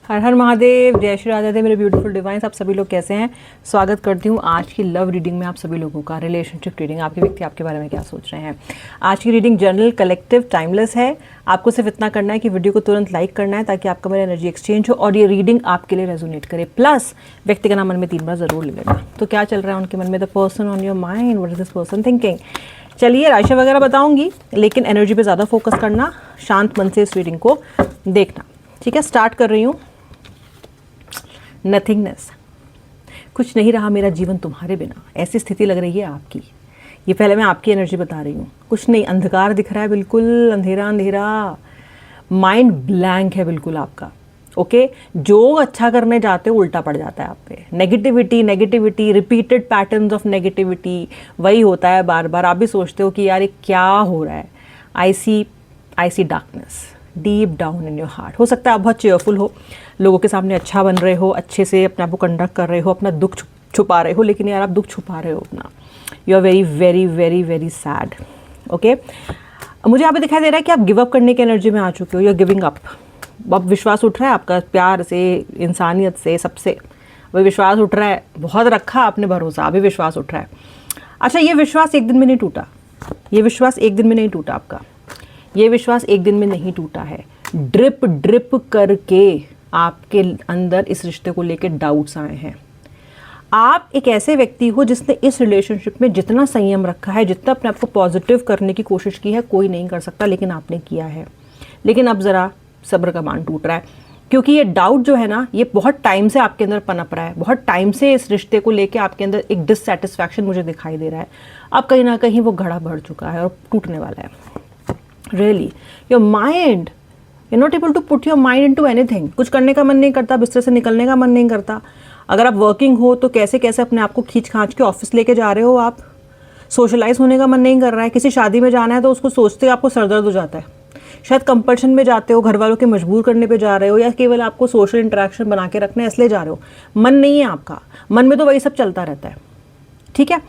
हर हर महादेव, जय श्री राधे मेरे beautiful divines. आप सभी लोग कैसे हैं? स्वागत करती हूँ आज की लव रीडिंग में आप सभी लोगों का। रिलेशनशिप रीडिंग, आपके व्यक्ति आपके बारे में क्या सोच रहे हैं। आज की रीडिंग जनरल, कलेक्टिव, टाइमलेस है। आपको सिर्फ इतना करना है कि वीडियो को तुरंत लाइक करना है ताकि आपका मेरा एनर्जी एक्सचेंज हो और ये रीडिंग आपके लिए रेजोनेट करे। प्लस व्यक्ति का नाम मन में 3 बार जरूर ले लेना। तो क्या चल रहा है उनके मन में, the person on your mind, what is this person thinking. चलिए राशि वगैरह बताऊंगी, लेकिन एनर्जी पे ज़्यादा फोकस करना, शांत मन से इस रीडिंग को देखना। ठीक है, स्टार्ट कर रही हूँ। नथिंगनेस, कुछ नहीं रहा मेरा जीवन तुम्हारे बिना, ऐसी स्थिति लग रही है आपकी। ये पहले मैं आपकी एनर्जी बता रही हूँ। कुछ नहीं, अंधकार दिख रहा है, बिल्कुल अंधेरा अंधेरा, माइंड ब्लैंक है बिल्कुल आपका। ओके, जो अच्छा करने जाते हो उल्टा पड़ जाता है आप पे। Negativity negativity, repeated patterns of negativity, वही होता है बार बार। आप भी सोचते हो कि यार ये क्या हो रहा है। I see darkness deep down in your heart. हो सकता है आप बहुत चेयरफुल हो, लोगों के सामने अच्छा बन रहे हो, अच्छे से अपने आप को कंडक्ट कर रहे हो, अपना दुख छुपा रहे हो, लेकिन यार आप दुख छुपा रहे हो अपना। You are very very very very sad. Okay, मुझे यहाँ पे दिखाई दे रहा है कि आप गिव अप करने की एनर्जी में आ चुके हो। You are giving up. अब विश्वास उठ रहा है आपका, प्यार से, इंसानियत से, सबसे वही विश्वास उठ रहा है। बहुत रखा आपने भरोसा, अभी विश्वास उठ रहा है। अच्छा, ये विश्वास एक दिन में नहीं टूटा। ये विश्वास एक दिन में नहीं टूटा आपका। ये विश्वास एक दिन में नहीं टूटा है। ड्रिप ड्रिप करके आपके अंदर इस रिश्ते को लेकर डाउट्स आए हैं। आप एक ऐसे व्यक्ति हो जिसने इस रिलेशनशिप में जितना संयम रखा है, जितना अपने आप को पॉजिटिव करने की कोशिश की है, कोई नहीं कर सकता, लेकिन आपने किया है। लेकिन अब ज़रा सब्र का बांध टूट रहा है, क्योंकि ये डाउट जो है ना, ये बहुत टाइम से आपके अंदर पनप रहा है। बहुत टाइम से इस रिश्ते को लेके आपके अंदर एक डिससेटिस्फैक्शन मुझे दिखाई दे रहा है। अब कहीं ना कहीं वो घड़ा भर चुका है और टूटने वाला है। Really your mind, you not able to put your mind into anything. कुछ करने का मन नहीं करता, बिस्तर से निकलने का मन नहीं करता। अगर आप वर्किंग हो तो कैसे कैसे अपने आप को खींच खांच के ऑफिस लेके जा रहे हो आप। सोशलाइज होने का मन नहीं कर रहा है। किसी शादी में जाना है तो उसको सोचते आपको सरदर्द हो जाता है। शायद कंपल्शन में जाते हो, घर वालों के मजबूर करने पे जा रहे हो, या केवल आपको सोशल इंटरेक्शन बना के रखना है इसलिए जा रहे हो। मन नहीं है आपका, मन में तो वही सब चलता रहता है। ठीक है,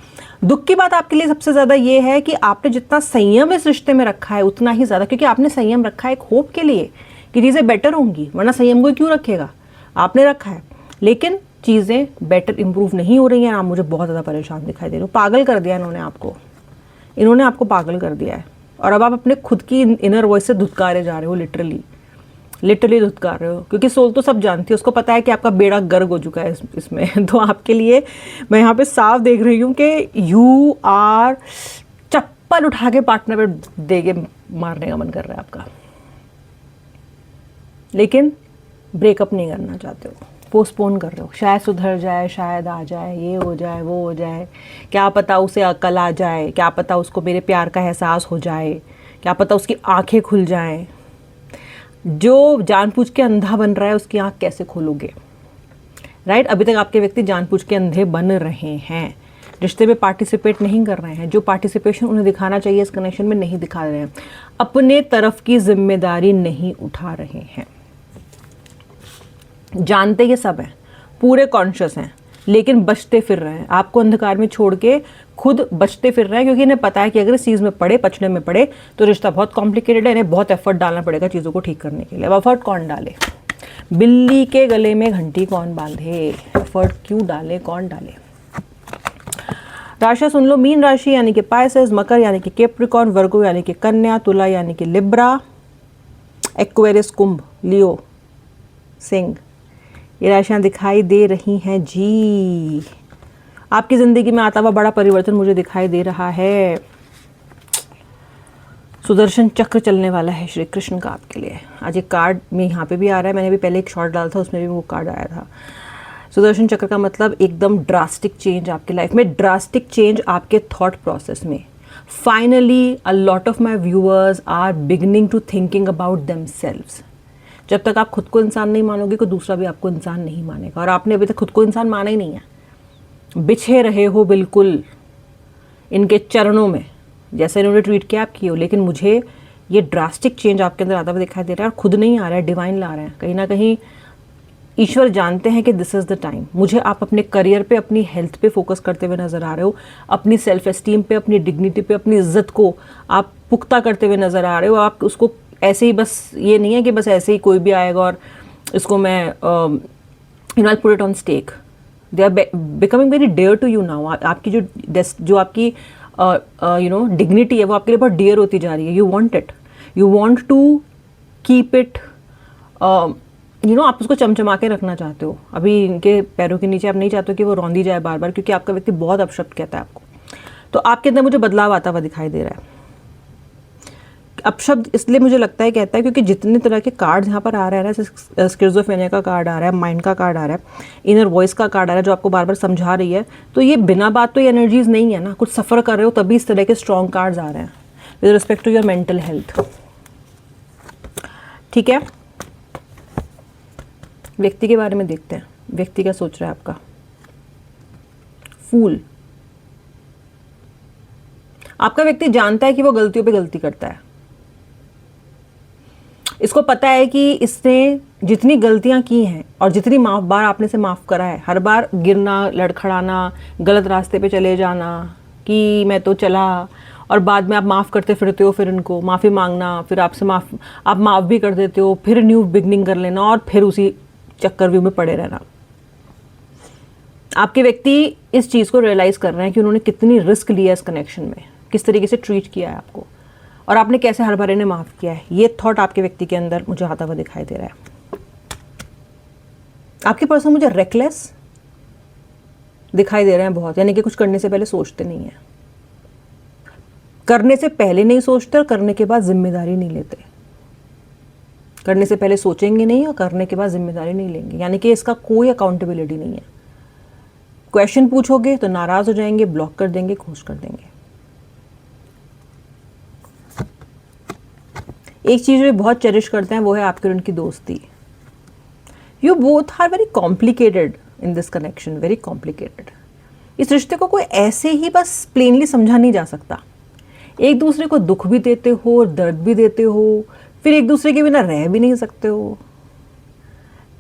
दुख की बात आपके लिए सबसे ज़्यादा ये है कि आपने जितना संयम इस रिश्ते में रखा है उतना ही ज़्यादा, क्योंकि आपने संयम रखा है एक होप के लिए कि चीज़ें बेटर होंगी, वरना संयम को क्यों रखेगा। आपने रखा है, लेकिन चीज़ें बेटर इंप्रूव नहीं हो रही हैं। आप मुझे बहुत ज़्यादा परेशान दिखाई दे रहे हो। पागल कर दिया इन्होंने आपको पागल कर दिया है। और अब आप अपने खुद की इनर वॉइस से धुतकारे जा रहे हो, लिटरली धुतकार रहे हो, क्योंकि सोल तो सब जानती है। उसको पता है कि आपका बेड़ा गर्क हो चुका है इसमें। तो आपके लिए मैं यहाँ पे साफ देख रही हूँ कि यू आर, चप्पल उठा के पार्टनर पे दे के मारने का मन कर रहा है आपका, लेकिन ब्रेकअप नहीं करना चाहते हो, पोस्टपोन कर रहे हो। शायद सुधर जाए, शायद आ जाए, ये हो जाए, वो हो जाए, क्या पता उसे अकल आ जाए, क्या पता उसको मेरे प्यार का एहसास हो जाए, क्या पता उसकी आंखें खुल जाएं। जो जानबूझ के अंधा बन रहा है उसकी आंख कैसे खोलोगे। राइट, अभी तक आपके व्यक्ति जानबूझ के अंधे बन रहे हैं, रिश्ते में पार्टिसिपेट नहीं कर रहे हैं। जो पार्टिसिपेशन उन्हें दिखाना चाहिए इस कनेक्शन में नहीं दिखा रहे हैं, अपने तरफ की जिम्मेदारी नहीं उठा रहे हैं। जानते ये सब हैं, पूरे कॉन्शियस हैं, लेकिन बचते फिर रहे हैं। आपको अंधकार में छोड़ के खुद बचते फिर रहे हैं, क्योंकि इन्हें पता है कि अगर इस चीज़ में पड़े, पचने में पड़े, तो रिश्ता बहुत कॉम्प्लिकेटेड है। इन्हें बहुत एफर्ट डालना पड़ेगा चीज़ों को ठीक करने के लिए। अब एफर्ट कौन डाले? बिल्ली के गले में घंटी कौन बांधे? एफर्ट क्यों डाले, कौन डाले? राशि सुन लो। मीन राशि यानी कि पाइसेस, मकर यानी कि कैप्रिकॉर्न, वर्गो यानी कि कन्या, तुला यानी कि लिब्रा, एक्वेरियस कुंभ, लियो, सिंह, ये राशियाँ दिखाई दे रही हैं जी। आपकी ज़िंदगी में आता हुआ बड़ा परिवर्तन मुझे दिखाई दे रहा है। सुदर्शन चक्र चलने वाला है श्री कृष्ण का आपके लिए। आज एक कार्ड में यहाँ पे भी आ रहा है, मैंने भी पहले एक शॉर्ट डाला था, उसमें भी वो कार्ड आया था। सुदर्शन चक्र का मतलब एकदम ड्रास्टिक चेंज आपके लाइफ में, ड्रास्टिक चेंज आपके थॉट प्रोसेस में। Finally a lot of my viewers are beginning to thinking about themselves. जब तक आप खुद को इंसान नहीं मानोगे, कोई दूसरा भी आपको इंसान नहीं मानेगा। और आपने अभी तक खुद को इंसान माना ही नहीं है, बिछे रहे हो बिल्कुल इनके चरणों में, जैसे इन्होंने ट्रीट किया आप किए हो। लेकिन मुझे ये ड्रास्टिक चेंज आपके अंदर आता हुआ दिखाई दे रहा है, और खुद नहीं आ रहा है, डिवाइन ला रहे हैं। कहीं ना कहीं ईश्वर जानते हैं कि दिस इज़ द टाइम। मुझे आप अपने करियर पे, अपनी हेल्थ पे फोकस करते हुए नज़र आ रहे हो, अपनी सेल्फ एस्टीम पे, अपनी डिग्निटी पे, अपनी इज्जत को आप पुख्ता करते हुए नज़र आ रहे हो। आप उसको ऐसे ही, बस ये नहीं है कि बस ऐसे ही कोई भी आएगा और इसको मैं I put it on stake. They are becoming very dear to you now. आपकी जो आपकी डिग्निटी है वो आपके लिए बहुत डियर होती जा रही है। You want it, you want to keep it, आप उसको चमचमा के रखना चाहते हो। अभी इनके पैरों के नीचे आप नहीं चाहते हो कि वो रौंदी जाए बार बार, क्योंकि आपका व्यक्ति बहुत अपशब्द कहता है आपको। तो आपके अंदर मुझे बदलाव आता हुआ दिखाई दे रहा है। अपशब्द इसलिए मुझे लगता है कहता है क्योंकि जितने तरह के कार्ड यहाँ पर आ रहे हैं ना, स्किज़ोफ्रेनिया का कार्ड आ रहा है, माइंड का कार्ड आ रहा है, इनर वॉइस का कार्ड आ रहा है जो आपको बार बार समझा रही है, तो ये बिना बात तो ये एनर्जीज नहीं है ना। कुछ सफ़र कर रहे हो तभी इस तरह के स्ट्रॉन्ग कार्ड्स आ रहे हैं with respect to your mental health. ठीक है, व्यक्ति के बारे में देखते हैं, व्यक्ति क्या सोच रहा है आपका। फूल, आपका व्यक्ति जानता है कि वो गलतियों पे गलती करता है। इसको पता है कि इसने जितनी गलतियां की हैं और जितनी बार आपने से माफ़ करा है, हर बार गिरना, लड़खड़ाना, गलत रास्ते पे चले जाना कि मैं तो चला, और बाद में आप माफ़ करते फिरते हो, फिर इनको माफ़ी मांगना, फिर आपसे आप माफ़ भी कर देते हो, फिर न्यू बिगनिंग कर लेना और फिर उसी चक्करव्यूह में पड़े रहना। आपके व्यक्ति इस चीज़ को रियलाइज़ कर रहे हैं कि उन्होंने कितनी रिस्क लिया इस कनेक्शन में, किस तरीके से ट्रीट किया है आपको, और आपने कैसे हर बार इन्हें माफ़ किया है। ये थॉट आपके व्यक्ति के अंदर मुझे आता हुआ दिखाई दे रहा है। आपके पर्सन मुझे रेकलेस दिखाई दे रहे हैं बहुत, यानी कि कुछ करने से पहले सोचते नहीं हैं, करने से पहले नहीं सोचते और करने के बाद जिम्मेदारी नहीं लेते। करने से पहले सोचेंगे नहीं और करने के बाद जिम्मेदारी नहीं लेंगे, यानी कि इसका कोई अकाउंटेबिलिटी नहीं है। क्वेश्चन पूछोगे तो नाराज हो जाएंगे, ब्लॉक कर देंगे, खोज कर देंगे। एक चीज़ जो बहुत चेरिश करते हैं वो है आपकी और उनकी दोस्ती। You both are very complicated in this connection, very complicated. इस रिश्ते को कोई ऐसे ही बस प्लेनली समझा नहीं जा सकता। एक दूसरे को दुख भी देते हो, दर्द भी देते हो, फिर एक दूसरे के बिना रह भी नहीं सकते हो।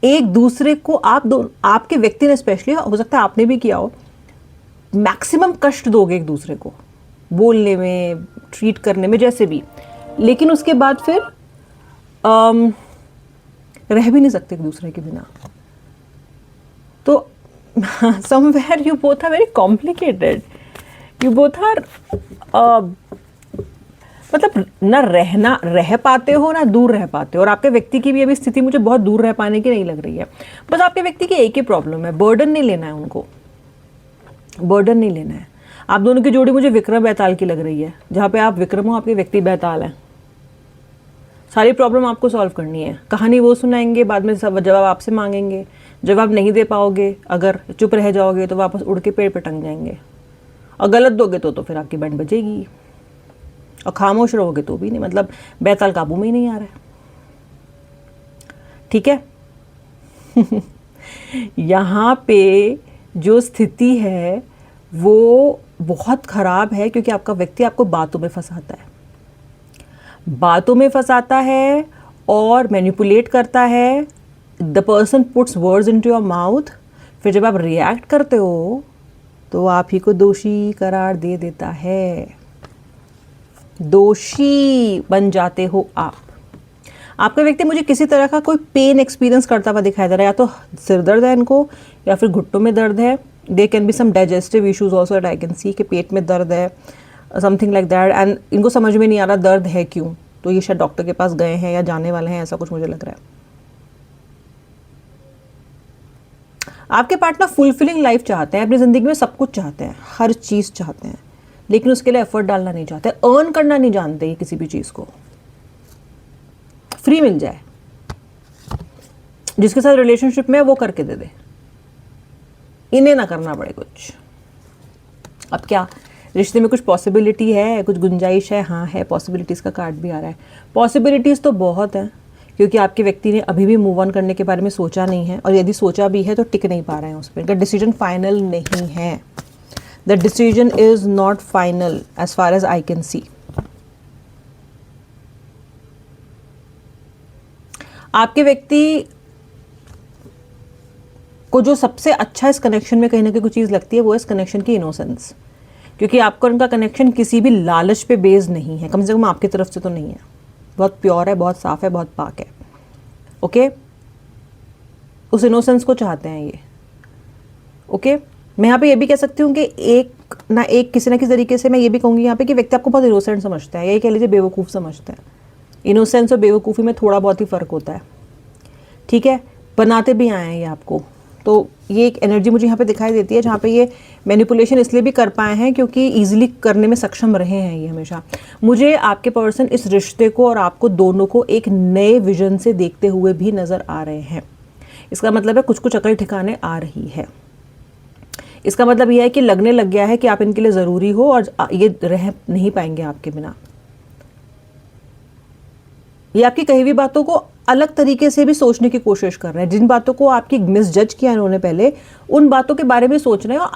एक दूसरे को आपके व्यक्ति ने स्पेशली, हो सकता है आपने भी किया हो, मैक्सिमम कष्ट दोगे एक दूसरे को, बोलने में, ट्रीट करने में, जैसे भी, लेकिन उसके बाद फिर रह भी नहीं सकते एक दूसरे के बिना। तो somewhere you both are very complicated, you both are मतलब ना रह पाते हो ना दूर रह पाते हो। और आपके व्यक्ति की भी अभी स्थिति मुझे बहुत दूर रह पाने की नहीं लग रही है। बस आपके व्यक्ति की एक ही प्रॉब्लम है, बर्डन नहीं लेना है उनको, बर्डन नहीं लेना है। आप दोनों की जोड़ी मुझे विक्रम बैताल की लग रही है, जहाँ पे आप विक्रम हो, आपके व्यक्ति बैताल हैं। सारी प्रॉब्लम आपको सॉल्व करनी है। कहानी वो सुनाएंगे, बाद में सब जवाब आपसे मांगेंगे, जवाब नहीं दे पाओगे, अगर चुप रह जाओगे तो वापस उड़ के पेड़ पे टंग जाएंगे, और गलत दोगे तो फिर आपकी बैंड बजेगी, और खामोश रहोगे तो भी नहीं, मतलब बैताल काबू में ही नहीं आ रहा है। ठीक है। यहाँ पे जो स्थिति है वो बहुत खराब है, क्योंकि आपका व्यक्ति आपको बातों में फंसाता है, बातों में फंसाता है और मैनिपुलेट करता है। The person puts words into your mouth, फिर जब आप रिएक्ट करते हो तो आप ही को दोषी करार दे देता है, दोषी बन जाते हो आप। आपका व्यक्ति मुझे किसी तरह का कोई पेन एक्सपीरियंस करता हुआ दिखाई दे रहा है, या तो सिर दर्द है इनको, या फिर घुट्टों में दर्द है। They can be some digestive issues also that I can see, कि पेट में दर्द है, समथिंग लाइक दैट, एंड इनको समझ में नहीं आ रहा दर्द है क्यों, तो ये शायद डॉक्टर के पास गए हैं या जाने वाले हैं, ऐसा कुछ मुझे लग रहा है। आपके पार्टनर फुलफिलिंग लाइफ चाहते हैं, अपनी ज़िंदगी में सब कुछ चाहते हैं, हर चीज़ चाहते हैं, लेकिन उसके लिए एफर्ट डालना नहीं चाहते, अर्न करना नहीं जानते ये किसी भी चीज़ को, फ्री मिल जाए, जिसके साथ रिलेशनशिप में वो करके दे दे, इन्हें ना करना पड़े कुछ। अब क्या रिश्ते में कुछ पॉसिबिलिटी है, कुछ गुंजाइश है? हाँ है, पॉसिबिलिटीज़ का कार्ड भी आ रहा है। पॉसिबिलिटीज़ तो बहुत हैं, क्योंकि आपके व्यक्ति ने अभी भी मूव ऑन करने के बारे में सोचा नहीं है, और यदि सोचा भी है तो टिक नहीं पा रहे हैं उस पर। इनका डिसीजन फाइनल नहीं है, the decision is not final as far as I can see. आपके व्यक्ति को जो सबसे अच्छा इस कनेक्शन में कहीं ना कहीं कुछ चीज़ लगती है, वो इस कनेक्शन की इनोसेंस, क्योंकि आपका उनका कनेक्शन किसी भी लालच पे बेस्ड नहीं है, कम से कम आपकी तरफ से तो नहीं है, बहुत प्योर है, बहुत साफ है, बहुत पाक है। ओके, उस इनोसेंस को चाहते हैं ये। ओके, मैं यहाँ पे ये भी कह सकती हूँ कि एक किसी ना किसी तरीके से मैं ये भी कहूँगी यहाँ पे कि व्यक्ति आपको बहुत इनोसेंट समझता है, यही कह लीजिए बेवकूफ़ समझता है। इनोसेंस और बेवकूफ़ी में थोड़ा बहुत ही फ़र्क होता है, ठीक है। बनाते भी आए हैं ये आपको, तो ये एक एनर्जी मुझे यहाँ पे दिखाई देती है जहाँ पे ये मैनिपुलेशन इसलिए भी कर पाए हैं क्योंकि ईजिली करने में सक्षम रहे हैं ये हमेशा। मुझे आपके पर्सन इस रिश्ते को और आपको दोनों को एक नए विजन से देखते हुए भी नज़र आ रहे हैं। इसका मतलब है कुछ कुछ अकल ठिकाने आ रही है। इसका मतलब यह है कि लगने लग गया है कि आप इनके लिए ज़रूरी हो और ये रह नहीं पाएंगे आपके बिना। ये आपकी कही हुई बातों को अलग तरीके से भी सोचने की कोशिश कर रहे हैं। जिन बातों को आपकी मिसजज किया इन्होंने पहले, उन बातों के बारे में सोच रहे हैं और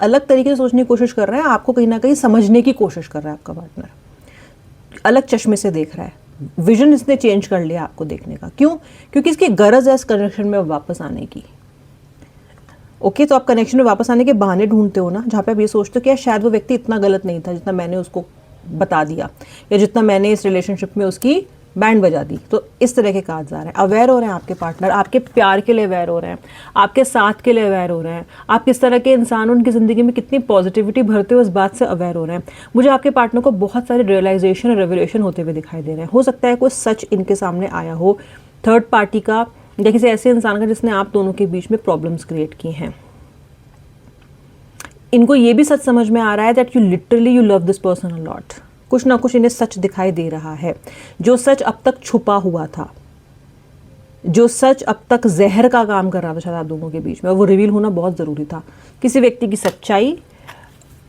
अलग तरीके से सोचने की कोशिश कर रहे हैं। आपको कहीं ना कहीं समझने की कोशिश कर रहा है आपका पार्टनर, अलग चश्मे से देख रहा है। विजन इसने चेंज कर लिया आपको देखने का। क्यों? क्योंकि इसकी गरज है इस कनेक्शन में वापस आने की। ओके, तो आप कनेक्शन में वापस आने के बहाने ढूंढते हो ना, जहाँ पे आप ये सोचते हो कि यार शायद वो व्यक्ति इतना गलत नहीं था जितना मैंने उसको बता दिया, या जितना मैंने इस रिलेशनशिप में उसकी बैंड बजा दी। तो इस तरह के कार्ड्स आ रहे हैं। अवेयर हो रहे हैं आपके पार्टनर, आपके प्यार के लिए अवेयर हो रहे हैं, आपके साथ के लिए अवेयर हो रहे हैं, आप किस तरह के इंसान उनकी ज़िंदगी में कितनी पॉजिटिविटी भरते हो इस बात से अवेयर हो रहे हैं। मुझे आपके पार्टनर को बहुत सारे रियलाइजेशन और रेवलेशन होते हुए दिखाई दे रहे हैं। हो सकता है कोई सच इनके सामने आया हो, थर्ड पार्टी का या किसी ऐसे इंसान का जिसने आप दोनों के बीच में प्रॉब्लम्स क्रिएट की हैं। इनको ये भी सच समझ में आ रहा है that you love this person a lot. कुछ ना कुछ इन्हें सच दिखाई दे रहा है, जो सच अब तक छुपा हुआ था, जो सच अब तक जहर का काम कर रहा था शायद आप दोनों के बीच में, और वो रिवील होना बहुत ज़रूरी था। किसी व्यक्ति की सच्चाई,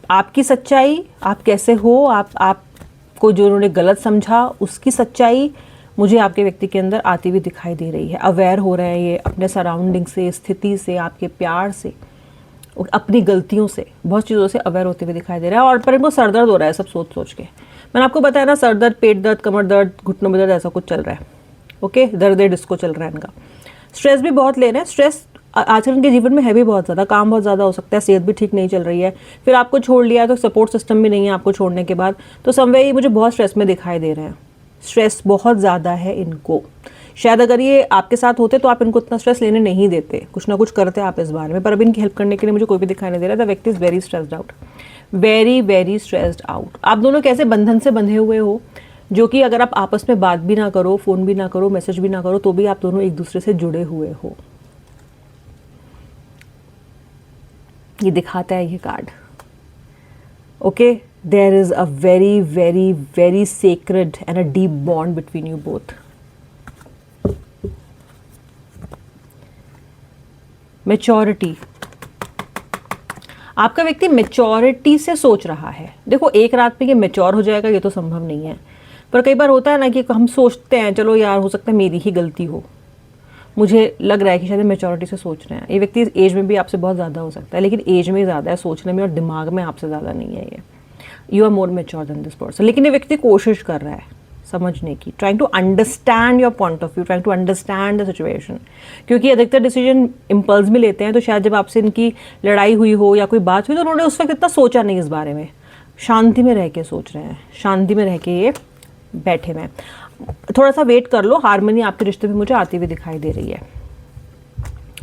आपकी सच्चाई, आप कैसे हो, आपको जो उन्होंने गलत समझा उसकी सच्चाई मुझे आपके व्यक्ति के अंदर आती हुई दिखाई दे रही है। अवेयर हो रहे हैं ये अपने सराउंडिंग से, स्थिति से, आपके प्यार से, अपनी गलतियों से, बहुत चीज़ों से अवेयर होते हुए दिखाई दे रहा है। और पर इनको सरदर्द हो रहा है सब सोच सोच के। मैंने आपको बताया ना, सर दर्द, पेट दर्द, कमर दर्द, घुटनों में दर्द, ऐसा कुछ चल रहा है। ओके, दर्द डिस्को चल रहा है इनका। स्ट्रेस भी बहुत ले रहे हैं। स्ट्रेस आजकल इनके जीवन में है भी बहुत ज़्यादा, काम बहुत ज़्यादा हो सकता है, सेहत भी ठीक नहीं चल रही है, फिर आपको छोड़ लिया तो सपोर्ट सिस्टम भी नहीं है आपको छोड़ने के बाद, तो समवे मुझे बहुत स्ट्रेस में दिखाई दे रहे हैं। स्ट्रेस बहुत ज़्यादा है इनको। शायद अगर ये आपके साथ होते तो आप इनको इतना स्ट्रेस लेने नहीं देते, कुछ ना कुछ करते आप इस बारे में, पर अभी इनकी हेल्प करने के लिए मुझे कोई भी दिखाई नहीं दे रहा। द व्यक्ति is very stressed out, very very stressed out. आप दोनों कैसे बंधन से बंधे हुए हो, जो कि अगर आप आपस में बात भी ना करो, फ़ोन भी ना करो, मैसेज भी ना करो, तो भी आप दोनों एक दूसरे से जुड़े हुए हो। ये दिखाता है ये card. Okay, there is a very very very sacred and a deep bond between you both. Maturity, आपका व्यक्ति मैच्योरिटी से सोच रहा है। देखो, एक रात में ये मैच्योर हो जाएगा ये तो संभव नहीं है, पर कई बार होता है ना कि हम सोचते हैं चलो यार हो सकता है मेरी ही गलती हो, मुझे लग रहा है कि शायद मैच्योरिटी से सोच रहे हैं। ये व्यक्ति एज में भी आपसे बहुत ज़्यादा हो सकता है, लेकिन एज में ज़्यादा है, सोचने में और दिमाग में आपसे ज़्यादा नहीं है ये। You are more mature than this person. लेकिन ये व्यक्ति कोशिश कर रहा है समझने की, trying to understand your point of view, trying to understand the situation. क्योंकि अधिकतर डिसीजन इम्पल्स में लेते हैं, तो शायद जब आपसे इनकी लड़ाई हुई हो या कोई बात हुई तो उन्होंने उस वक्त इतना सोचा नहीं इस बारे में, शांति में रह के सोच रहे हैं, शांति में रह के ये बैठे हुए हैं। थोड़ा सा वेट कर लो, हारमोनी आपके रिश्ते में मुझे आती हुई दिखाई दे रही है।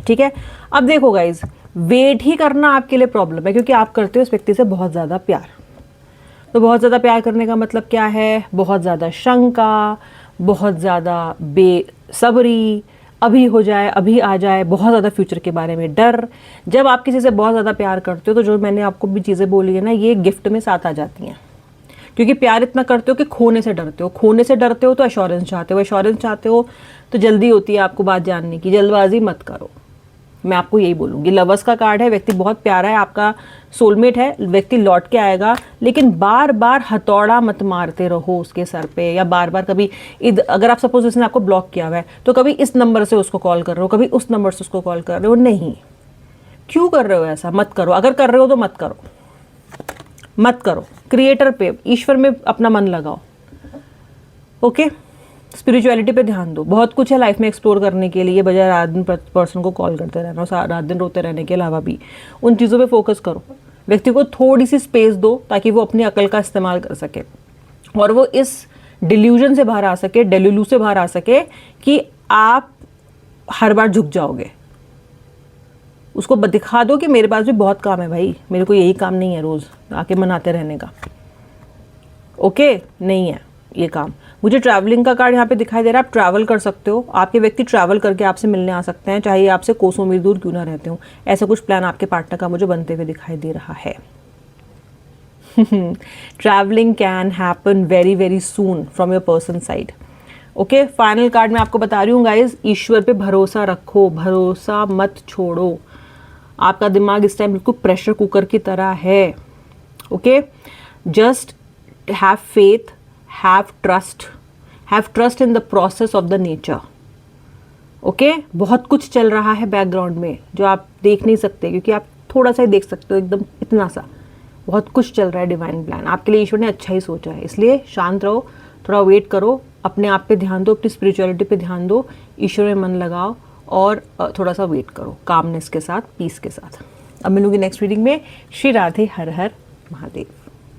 ठीक है, अब देखो गाइज, वेट ही करना आपके लिए प्रॉब्लम है, क्योंकि आप करते हो इस व्यक्ति से बहुत ज़्यादा प्यार। तो बहुत ज़्यादा प्यार करने का मतलब क्या है? बहुत ज़्यादा शंका, बहुत ज़्यादा बेसब्री, अभी हो जाए, अभी आ जाए, बहुत ज़्यादा फ्यूचर के बारे में डर। जब आप किसी से बहुत ज़्यादा प्यार करते हो तो जो मैंने आपको भी चीज़ें बोली है ना, ये गिफ्ट में साथ आ जाती हैं। क्योंकि प्यार इतना करते हो कि खोने से डरते हो, खोने से डरते हो तो एश्योरेंस चाहते हो, एश्योरेंस चाहते हो तो जल्दी होती है आपको बात जानने की, जल्दबाजी मत करो। मैं आपको यही बोलूँगी। लवर्स का कार्ड है, व्यक्ति बहुत प्यारा है, आपका सोलमेट है, व्यक्ति लौट के आएगा, लेकिन बार बार हथौड़ा मत मारते रहो उसके सर पे, या बार बार कभी अगर आप सपोज उसने आपको ब्लॉक किया हुआ है तो कभी इस नंबर से उसको कॉल कर रहे हो, कभी उस नंबर से उसको कॉल कर रहे हो। नहीं, क्यों कर रहे हो ऐसा? मत करो। अगर कर रहे हो तो मत करो, मत करो। क्रिएटर पे, ईश्वर में अपना मन लगाओ। ओके, स्पिरिचुअलिटी पे ध्यान दो। बहुत कुछ है लाइफ में एक्सप्लोर करने के लिए, बजाय रात दिन पर्सन को कॉल करते रहना और रात दिन रोते रहने के अलावा भी उन चीज़ों पे फोकस करो। व्यक्ति को थोड़ी सी स्पेस दो ताकि वो अपनी अकल का इस्तेमाल कर सके और वो इस डिल्यूजन से बाहर आ सके, डेलुलू से बाहर आ सके कि आप हर बार झुक जाओगे। उसको दिखा दो कि मेरे पास भी बहुत काम है भाई, मेरे को यही काम नहीं है रोज़ आके मनाते रहने का, ओके नहीं है ये काम। मुझे ट्रैवलिंग का कार्ड यहाँ पे दिखाई दे रहा है, आप ट्रैवल कर सकते हो, आपके व्यक्ति ट्रैवल करके आपसे मिलने आ सकते हैं, चाहे आपसे कोसों मील दूर क्यों ना रहते हो। ऐसा कुछ प्लान आपके पार्टनर का मुझे बनते हुए दिखाई दे रहा है। Travelling can happen very very soon from your person side. Okay, final card मैं आपको बता रही हूँ गाइज, ईश्वर पे भरोसा रखो, भरोसा मत छोड़ो। आपका दिमाग इस टाइम बिल्कुल प्रेशर कुकर की तरह है। Okay, just have faith, have trust in the process of the nature. Okay, बहुत कुछ चल रहा है बैकग्राउंड में जो आप देख नहीं सकते, क्योंकि आप थोड़ा सा ही देख सकते हो, एकदम इतना सा बहुत कुछ चल रहा है। डिवाइन प्लान आपके लिए ईश्वर ने अच्छा ही सोचा है, इसलिए शांत रहो, थोड़ा वेट करो, अपने आप पे ध्यान दो, अपनी स्पिरिचुअलिटी पे ध्यान दो, ईश्वर में मन लगाओ और थोड़ा सा वेट करो कामनेस के साथ, पीस के साथ। अब मिलूंगी नेक्स्ट रीडिंग में। श्री राधे, हर हर महादेव।